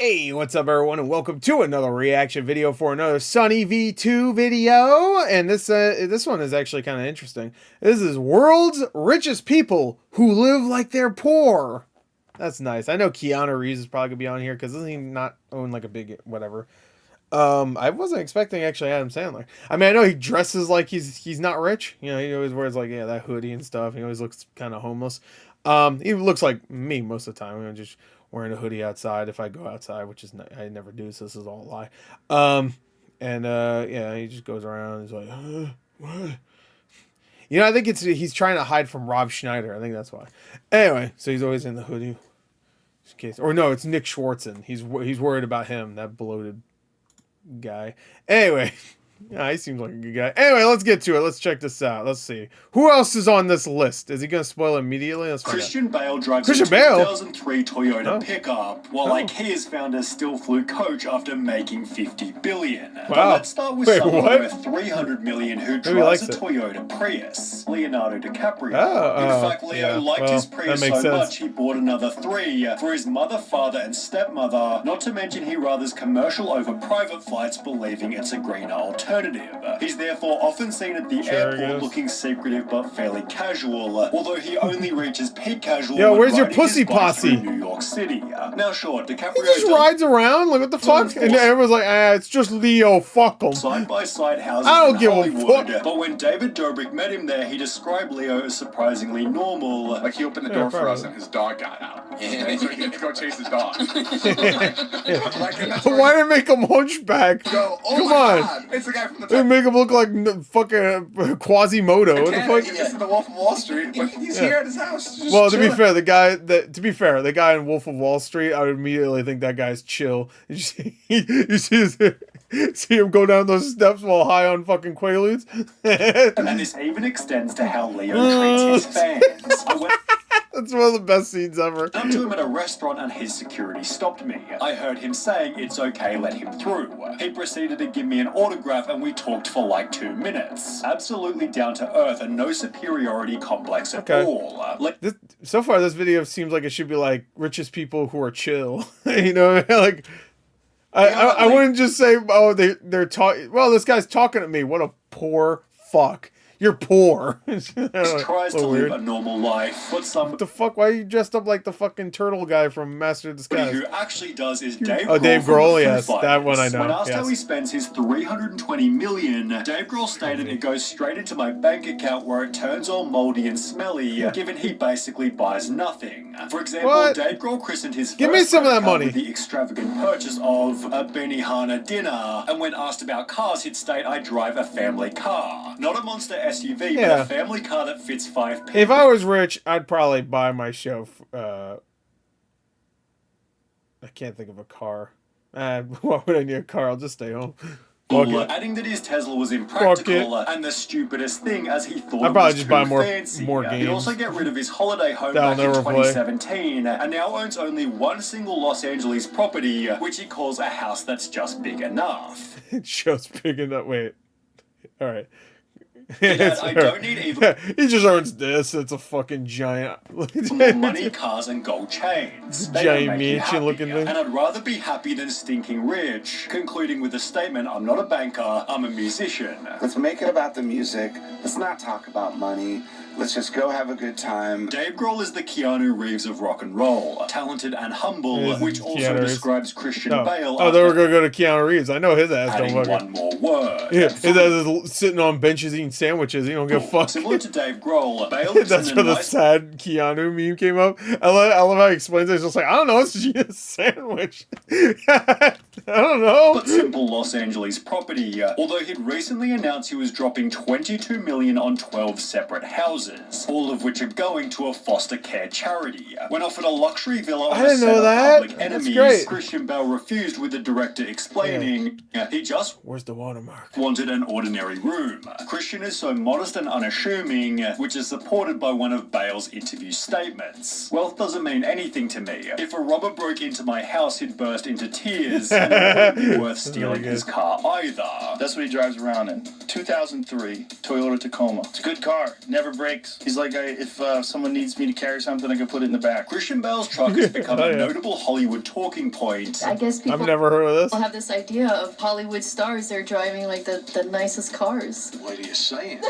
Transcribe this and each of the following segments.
Hey, what's up everyone, and welcome to another reaction video for another SunnyV2 video. And this one is actually kind of interesting. This is World's Richest People Who Live Like They're Poor. That's nice. I know Keanu Reeves is probably gonna be on here because doesn't he not own like a big whatever? I wasn't expecting actually Adam Sandler. I mean, I know he dresses like he's not rich. You know, he always wears like that hoodie and stuff. He always looks kind of homeless. He looks like me most of the time. I'm just wearing a hoodie outside if I go outside, which is I never do. So this is all a lie. Yeah, he just goes around. He's like, what? You know, I think he's trying to hide from Rob Schneider. I think that's why. Anyway, so he's always in the hoodie. Just in case, or no, it's Nick Schwartzen. He's worried about him, that bloated guy. Anyway, yeah, he seems like a good guy. Anyway, let's get to it. Let's check this out. Let's see. Who else is on this list? Is he going to spoil immediately? Let's find Christian out. Bale drives Christian a Bale? 2003 Toyota pickup, while IKEA's founder still flew coach after making $50 billion. Wow. But let's start with someone worth $300 million who drives a it. Toyota Prius, Leonardo DiCaprio. Oh, In fact, Leo liked his Prius so sense. much he bought another 3 for his mother, father, and stepmother, not to mention he rathers commercial over private flights, believing it's a greener alternative. He's therefore often seen at the airport looking secretive but fairly casual, although he only reaches peak casual. Yo, when where's your riding his pussy bike posse? through New York City. Now, sure, DiCaprio He just rides around, like what the fuck? And everyone's like, it's just Leo, fuck him. Side-by-side houses I don't in give Hollywood, a fuck. but when David Dobrik met him there, he described Leo as surprisingly normal. Like he opened the door for us and his dog got out. And so he had to go chase his dog. Why did they make him hunchback? Go, oh Come my on. God. It's the guy from the They make him look like fucking Quasimodo. What the fuck? This is the Wolf of Wall Street, but he's here at his house. Just Well, to be chilling. fair, the guy in Wolf of Wall Street, I would immediately think that guy's chill. You see him go down those steps while high on fucking Quaaludes. And this even extends to how Leo treats his fans. That's one of the best scenes ever. I went up to him at a restaurant and his security stopped me. I heard him saying, "It's okay, let him through." He proceeded to give me an autograph and we talked for like 2 minutes. Absolutely down to earth and no superiority complex at all. So far, this video seems like it should be like richest people who are chill. You know, like I wouldn't just say, oh, they're talking. Well, this guy's talking to me. What a poor fuck. You're poor. Tries to live a normal life, but what the fuck? Why are you dressed up like the fucking turtle guy from Master of Disguise? Who actually does is Dave Grohl. Oh, Dave Grohl, yes, that one I know. When asked how he spends his $320 million, Dave Grohl stated it goes straight into my bank account where it turns all moldy and smelly, given he basically buys nothing. For example, Dave Grohl christened his Give me some of that money. With the extravagant purchase of a Benihana dinner, and when asked about cars, he'd state, "I drive a family car, not a monster SUV, but a family car that fits 5 people." If I was rich, I'd probably buy myself. I can't think of a car. Why would I need a car? I'll just stay home. Adding that his Tesla was impractical and the stupidest thing, as he thought I'd probably just buy fancy. more games. He'd also get rid of his holiday home back in 2017 and now owns only one single Los Angeles property, which he calls a house that's just big enough. Just big enough. Wait. All right. I don't need even he just earns this. It's a fucking giant money, cars, and gold chains. Giant mansion looking thing. And I'd rather be happy than stinking rich. Concluding with a statement, "I'm not a banker, I'm a musician." Let's make it about the music. Let's not talk about money. Let's just go have a good time. Dave Grohl is the Keanu Reeves of rock and roll, talented and humble, which also describes Christian Bale. Oh, they were gonna go to Keanu Reeves. I know his ass don't fucking. One more word. Yeah, his ass is sitting on benches eating sandwiches. He don't give a fuck. Similar to Dave Grohl, Bale that's where the sad Keanu meme came up. I love how he explains it. He's just like, I don't know, it's just a sandwich. I don't know. But simple Los Angeles property. Although he'd recently announced he was dropping $22 million on 12 separate houses, all of which are going to a foster care charity. When offered a luxury villa on a set of Public Enemies, Christian Bale refused, with the director explaining he just where's the watermark? Wanted an ordinary room. Christian is so modest and unassuming, which is supported by one of Bale's interview statements. "Wealth doesn't mean anything to me. If a robber broke into my house, he'd burst into tears, and it wouldn't be worth stealing his car either." That's what he drives around in. 2003 Toyota Tacoma. It's a good car. Never breaks. bikes. He's like, if someone needs me to carry something, I can put it in the back. Christian Bale's truck has become a notable Hollywood talking point. I guess people I've never heard of this. have this idea of Hollywood stars. They're driving like the nicest cars. What are you saying?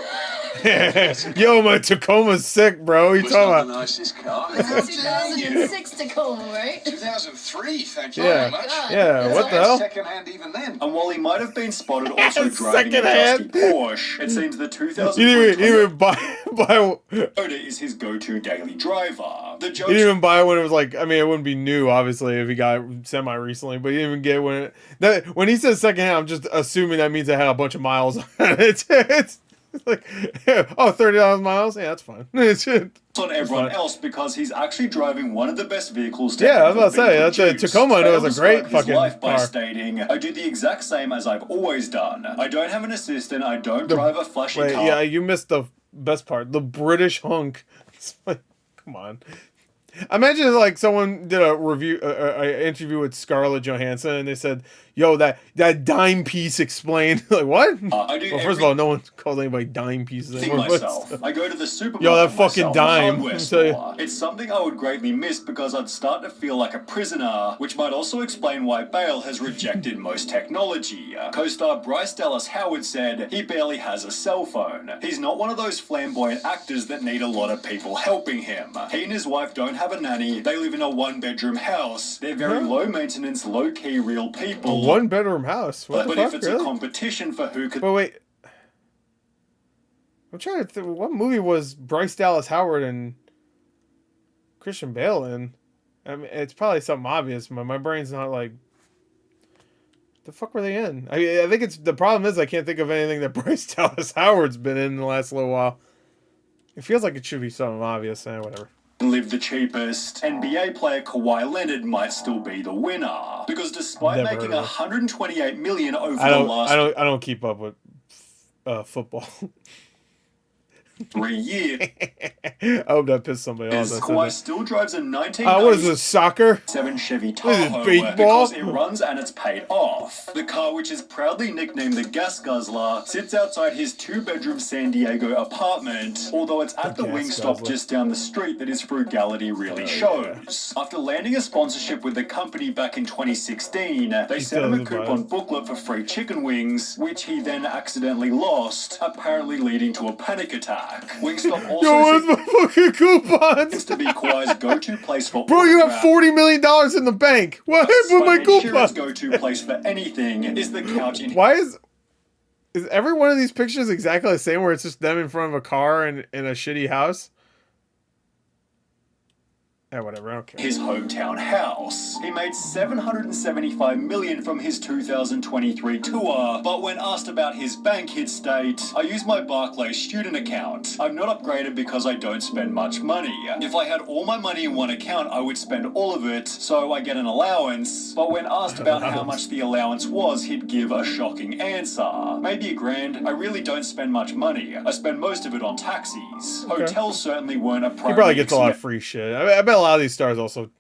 Yo, my Tacoma's sick, bro. You It's not talking the about? nicest car. It's a 2006 Tacoma, right? 2003, thank you Yeah. very much. God. Yeah, That's what the hell? Second hand even then. And while he might have been spotted also driving a Secondhand. dusty Porsche, it seems the You 2003 didn't even buy. Toyota is his go-to daily driver. The He joke didn't even buy it when it was like. I mean, it wouldn't be new, obviously, if he got it semi recently. But he didn't even get it when he says secondhand. I'm just assuming that means it had a bunch of miles on it. It's like, oh, 30,000 miles. Yeah, that's fine. on everyone else because he's actually driving one of the best vehicles to Yeah, I was ever about to say, be that's a produced. Tacoma. I know Bale it's a great described his fucking life by car. stating, I do the exact same as I've always done. I don't have an assistant. I don't drive a flashy Wait, car. yeah, you missed the best part. The British hunk. It's like, come on. Imagine like someone did a review, an interview with Scarlett Johansson, and they said, "Yo, that dime piece explained." Like what? I do Well, first of all, no one calls anybody dime pieces thing anymore. but myself. still. I go to the supermarket Yo, that fucking myself, dime, hardware let me tell you. store. It's something I would greatly miss because I'd start to feel like a prisoner, which might also explain why Bale has rejected most technology. Co-star Bryce Dallas Howard said he barely has a cell phone. He's not one of those flamboyant actors that need a lot of people helping him. He and his wife don't have a nanny. They live in a one-bedroom house. They're very low-maintenance, low-key, real A people. one-bedroom house. What But the if fuck? it's Really? a competition for who could But wait, I'm trying to think. What movie was Bryce Dallas Howard and Christian Bale in? I mean, it's probably something obvious, but my brain's not like. The fuck were they in? I think it's the problem is I can't think of anything that Bryce Dallas Howard's been in the last little while. It feels like it should be something obvious. Whatever. live the cheapest, NBA player Kawhi Leonard might still be the winner. Because despite Never making heard of it. $128 million over I the don't. last I don't keep up with football. 3 years, I hope that pissed somebody off. Kawhi still drives a 1997 What is this, soccer? Chevy What is this, Tahoe baseball? because it runs and it's paid off. The car, which is proudly nicknamed the Gas Guzzler, sits outside his 2-bedroom San Diego apartment, although it's at the Gas wing stop Guzzler. just down the street that his frugality really shows. After landing a sponsorship with the company back in 2016, they sent him a does, coupon but- booklet for free chicken wings, which he then accidentally lost, apparently leading to a panic attack. Wingstop also Yo, where's my fucking coupons? seems to be Kawhi's go-to place for Bro, you have autograph. $40 million in the bank. What happened with my But Ed Sheeran's coupons? go-to place for anything is the couch in Why is every one of these pictures exactly the same where it's just them in front of a car and in a shitty house? Yeah, whatever, I don't care. his hometown house. He made $775 million from his 2023 tour, but when asked about his bank, he'd state, I use my Barclays student account. I'm not upgraded because I don't spend much money. If I had all my money in one account, I would spend all of it, so I get an allowance. But when asked about how much the allowance was, he'd give a shocking answer. Maybe $1,000. I really don't spend much money. I spend most of it on taxis. Hotels certainly weren't a primary He probably gets a lot of expense. free shit. I bet a lot of these stars also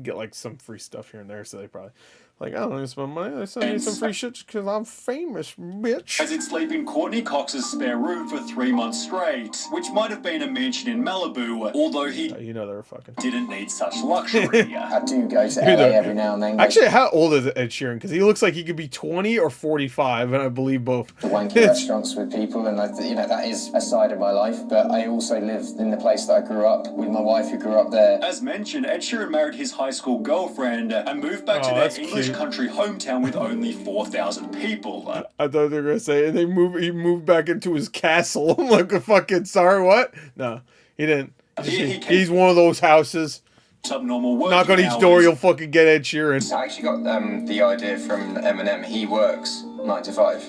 get like some free stuff here and there, so they probably like, I don't need to spend money. They send me some free shit because I'm famous, bitch. As he'd sleep in Courtney Cox's spare room for 3 months straight, which might have been a mansion in Malibu, although he You know they were fucking. didn't need such luxury. I do go to Who LA the- every now and then. Actually, how old is Ed Sheeran? Because he looks like he could be 20 or 45, and I believe both. the wanky restaurants with people, and that is a side of my life. But I also live in the place that I grew up with my wife, who grew up there. As mentioned, Ed Sheeran married his high school girlfriend and moved back to Oh, their that's English cute. country hometown with only 4,000 people. I thought they were gonna say, and he moved back into his castle. I'm like, a fucking sorry, what? No, he didn't. He's one of those houses. Subnormal working Knock on each hours. door, you'll fucking get Ed Sheeran. I actually got the idea from Eminem. He works 9 to 5,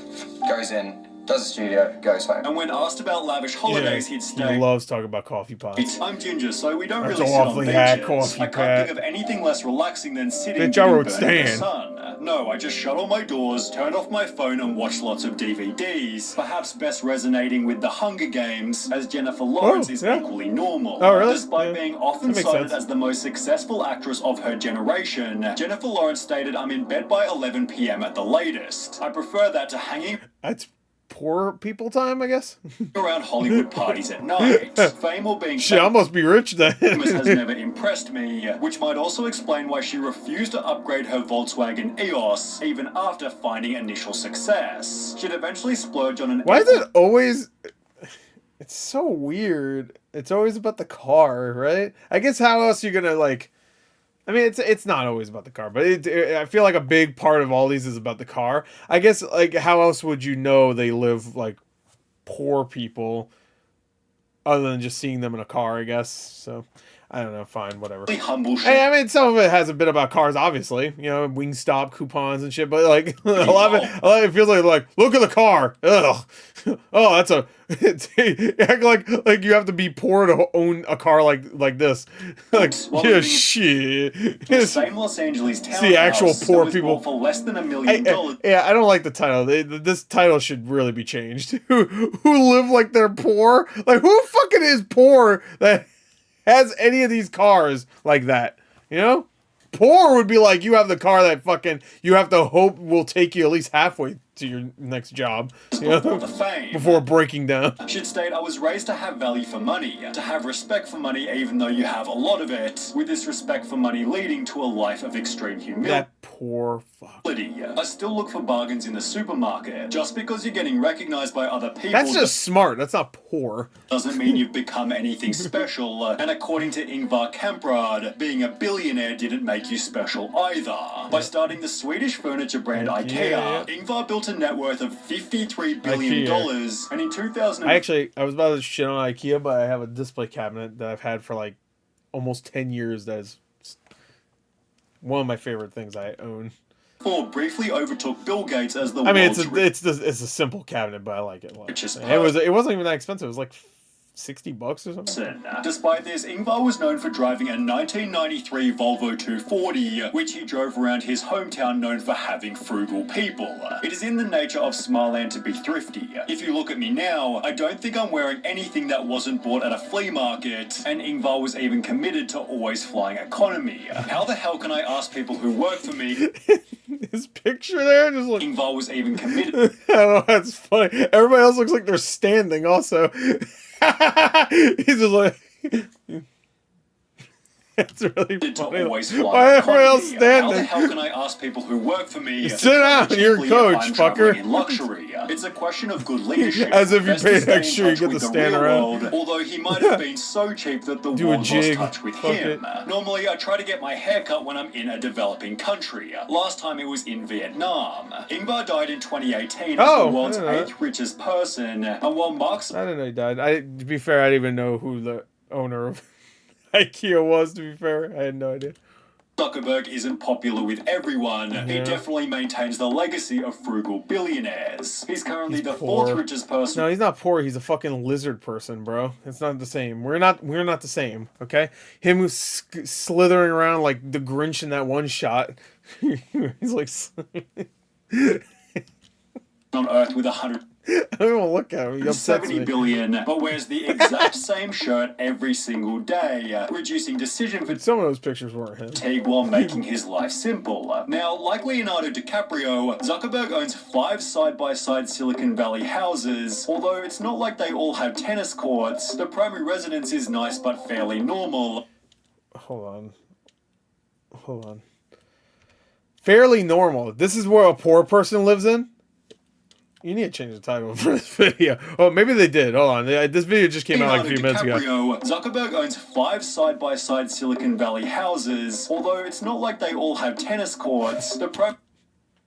goes in, does the studio, goes home. And when asked about lavish holidays, he'd He state, loves talking about coffee pots. I'm Ginger, so we don't That's really sit on awfully benches. hot coffee, I can't Pat. think of anything less relaxing than sitting Bitch, I getting wrote burned in the Stan. sun. No, I just shut all my doors, turned off my phone and watched lots of DVDs. Perhaps best resonating with The Hunger Games, as Jennifer Lawrence is yeah. equally normal. Oh, really? Despite Yeah. being often That makes cited sense. as the most successful actress of her generation, Jennifer Lawrence stated, I'm in bed by 11 p.m. at the latest. I prefer that to hanging That's poor people time, I guess. around Hollywood parties at night. Fame or being Shit, I must be rich then. famous has never impressed me, which might also explain why she refused to upgrade her Volkswagen EOS even after finding initial success. She'd eventually splurge on an... Why is it always... It's so weird. It's always about the car, right? I guess how else are you gonna, like... I mean, it's not always about the car, but I feel like a big part of all these is about the car. I guess, like, how else would you know they live like poor people other than just seeing them in a car, I guess? So, I don't know. Fine, whatever. Humble shit. Hey, I mean, some of it has a bit about cars, obviously. You know, Wingstop coupons and shit. But like, a lot of it feels like, look at the car. Ugh. Oh, that's a. Act like you have to be poor to own a car like this. Like, yeah, shit. The same Los Angeles townhouse. See, actual poor people for less than $1 million. Yeah, I don't like the title. This title should really be changed. Who live like they're poor? Like, who fucking is poor that has any of these cars like that? You know? Poor would be like you have the car that fucking you have to hope will take you at least halfway to your next job, you know, before breaking down. Should state I was raised to have value for money, to have respect for money even though you have a lot of it, with this respect for money leading to a life of extreme humility. That poor fuck. I still look for bargains in the supermarket. Just because you're getting recognized by other people... That's just smart. That's not poor. ...doesn't mean you've become anything special. And according to Ingvar Kamprad, being a billionaire didn't make you special either. By starting the Swedish furniture brand IKEA, Ingvar built a net worth of $53 billion. And in 2000... I was about to shit on IKEA, but I have a display cabinet that I've had for like almost 10 years that is one of my favorite things I own. Briefly overtook Bill Gates as the it's a simple cabinet, but I like it. It wasn't even that expensive. It was like $60 or something. Despite this, Ingvar was known for driving a 1993 Volvo 240, which he drove around his hometown, known for having frugal people. It is in the nature of Smartland to be thrifty. If you look at me now, I don't think I'm wearing anything that wasn't bought at a flea market, and Ingvar was even committed to always flying economy. How the hell can I ask people who work for me? His picture there, just like Ingvar was even committed. I don't know, that's funny. Everybody else looks like they're standing also. He's just like That's really funny. Why are everybody else standing? How the hell can I ask people who work for me? Sit down, you're a coach, fucker. In luxury. It's a question of good leadership. As if you paid extra, you get to stand around. Although he might have been so cheap that the world lost touch with him. Normally, I try to get my hair cut when I'm in a developing country. Last time it was in Vietnam. Ingvar died in 2018 as the world's 8th richest person. And while Mark's... I didn't know he died. To be fair, I didn't even know who the owner of IKEA was, to be fair. I had no idea. Zuckerberg isn't popular with everyone. He definitely maintains the legacy of frugal billionaires. He's currently the poor. 4th richest person. No, he's not poor. He's a fucking lizard person, bro. It's not the same. We're not the same, okay? Him who's slithering around like the Grinch in that one shot. He's like... on Earth with 100... I don't even look at him. He upsets 70 billion, but wears the exact same shirt every single day, reducing decision fatigue. Some of those pictures weren't him. While making his life simple. Now, like Leonardo DiCaprio, Zuckerberg owns 5 side-by-side Silicon Valley houses. Although it's not like they all have tennis courts, the primary residence is nice but fairly normal. Hold on. Fairly normal. This is where a poor person lives in? You need to change the title for this video. Oh, maybe they did. Hold on. This video just came out like a few minutes ago. Zuckerberg owns 5 side-by-side Silicon Valley houses. Although it's not like they all have tennis courts.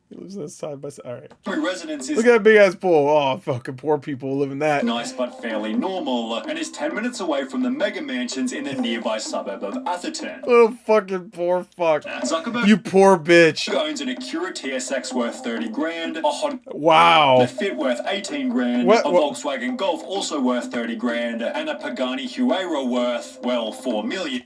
He lives in side by side. All right. Residence is look at that big ass pool. Oh, fucking poor people live in that. Nice but fairly normal, and is 10 minutes away from the mega mansions in the nearby suburb of Atherton. Little fucking poor fuck. Zuckerberg, you poor bitch. Owns an Acura TSX worth 30 grand. A Honda wow. Fit worth 18 grand. A Volkswagen Golf also worth 30 grand, and a Pagani Huayra worth, well, 4 million.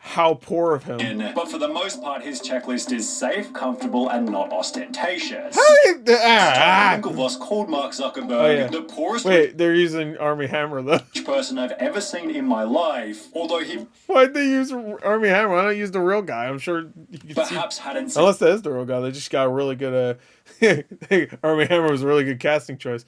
how poor of him. But for the most part, his checklist is safe, comfortable, and not ostentatious. Winklevoss called Mark Zuckerberg the poorest Wait, they're using Army Hammer though. person I've ever seen in my life. Although he Why'd they use Army Hammer? Why don't use the real guy? I'm sure you can perhaps see. hadn't seen Unless that is the real guy, they just got a really good. Army Hammer was a really good casting choice.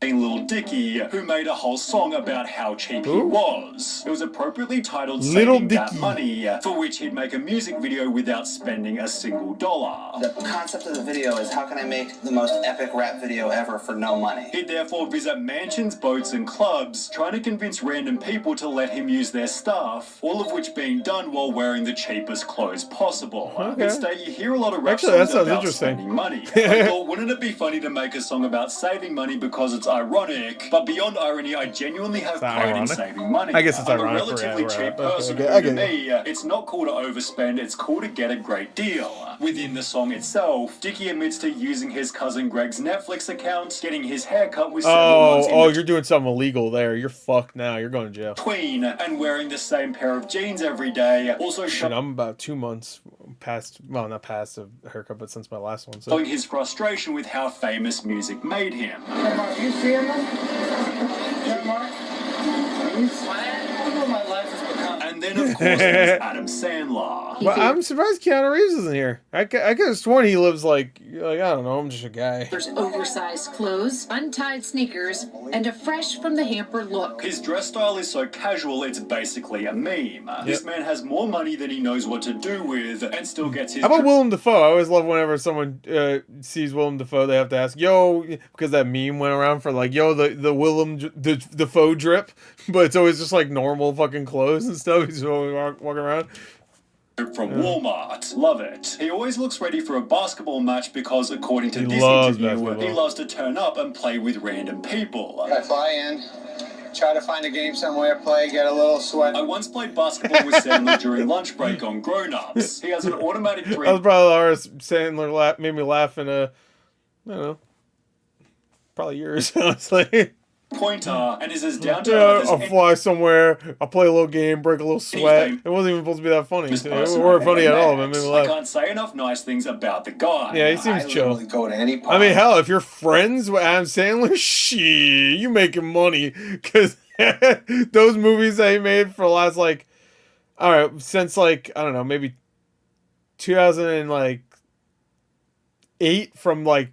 Little Dicky, who made a whole song about how cheap he was. It was appropriately titled Little Saving That Dicky. Money, for which he'd make a music video without spending a single dollar. The concept of the video is how can I make the most epic rap video ever for no money? He'd therefore visit mansions, boats, and clubs, trying to convince random people to let him use their stuff, all of which being done while wearing the cheapest clothes possible. Okay. Instead, you hear a lot of rap Actually, that songs sounds about interesting. spending money. I thought, wouldn't it be funny to make a song about saving money because it's ironic? But beyond irony, I genuinely have pride in ironic? saving money. I guess it's I'm ironic a for relatively rap. cheap Okay, person. okay, I To get me, it's not cool to overspend, it's cool to get a great deal. Within the song itself, Dicky admits to using his cousin Greg's Netflix account, getting his haircut with several months in You're doing something illegal there. You're fucked now. You're going to jail. between, and wearing the same pair of jeans every day. Also Shit, I'm about 2 months past, well, not past a haircut, but since my last one. So showing his frustration with how famous music made him. Hey, Mark, you seeing them? Yeah, Mark? Please? Look what my life has become. And then, of course, there's Adam Sandler. Well, I'm surprised Keanu Reeves isn't here. I could have sworn he lives like I don't know, I'm just a guy. There's oversized clothes, untied sneakers, and a fresh from the hamper look. His dress style is so casual, it's basically a meme. This man has more money than he knows what to do with, and still gets his... How about Willem Dafoe? I always love whenever someone sees Willem Dafoe, they have to ask, yo, because that meme went around for like, yo, the Willem Dafoe drip, but it's always just like normal fucking clothes and stuff. He's always walking around. From Walmart. Love it. He always looks ready for a basketball match because, according to He this loves interview, basketball. he loves to turn up and play with random people. I fly in, try to find a game somewhere, play, get a little sweat. I once played basketball with Sandler during lunch break on Grown Ups. He has an automatic That was three probably Lars Sandler made me laugh in I don't know, probably years, honestly. pointer and is as down to Yeah, earth I'll as fly somewhere, I'll play a little game, break a little sweat. Anything. It wasn't even supposed to be that funny. this It person wasn't I've funny at ever all, but it met. made me I laugh. can't say enough nice things about the guy. Yeah, he seems I chill. literally go to any I party. mean, hell, if you're friends with Adam Sandler, shit, you making money. Because those movies that he made for the last, like, all right, since, like, I don't know, maybe 2008 from, like,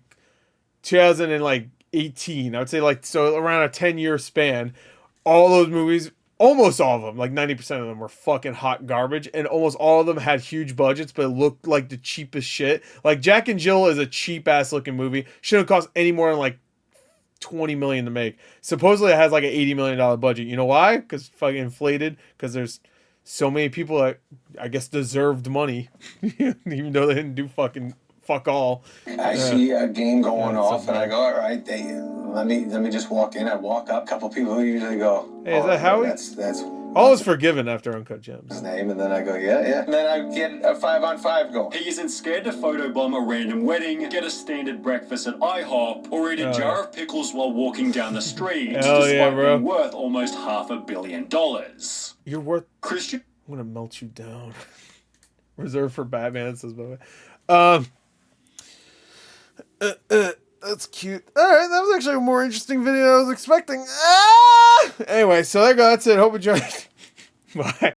2018. I would say, like, so around a 10-year span, all those movies, almost all of them, like 90% of them were fucking hot garbage, and almost all of them had huge budgets, but it looked like the cheapest shit. Like, Jack and Jill is a cheap-ass looking movie. Shouldn't cost any more than, like, $20 million to make. Supposedly it has, like, an $80 million budget. You know why? Because fucking inflated. Because there's so many people that, I guess, deserved money, even though they didn't do fuck all. I see a game going Yeah, off, something and I go, all right, let me just walk in. I walk up, a couple people who usually go, Hey, is that Howie? That's All is forgiven after Uncut Gems. his name, and then I go, yeah. And then I get a 5-on-5 going. He isn't scared to photobomb a random wedding, get a standard breakfast at IHOP, or eat a jar of pickles while walking down the street, Hell despite yeah, bro. being worth almost $500 million. You're worth... Christian I'm gonna melt you down. Reserved for Batman, it says, by the way. That's cute. Alright, that was actually a more interesting video than I was expecting. Anyway, so there you go. That's it. Hope you enjoyed. Bye.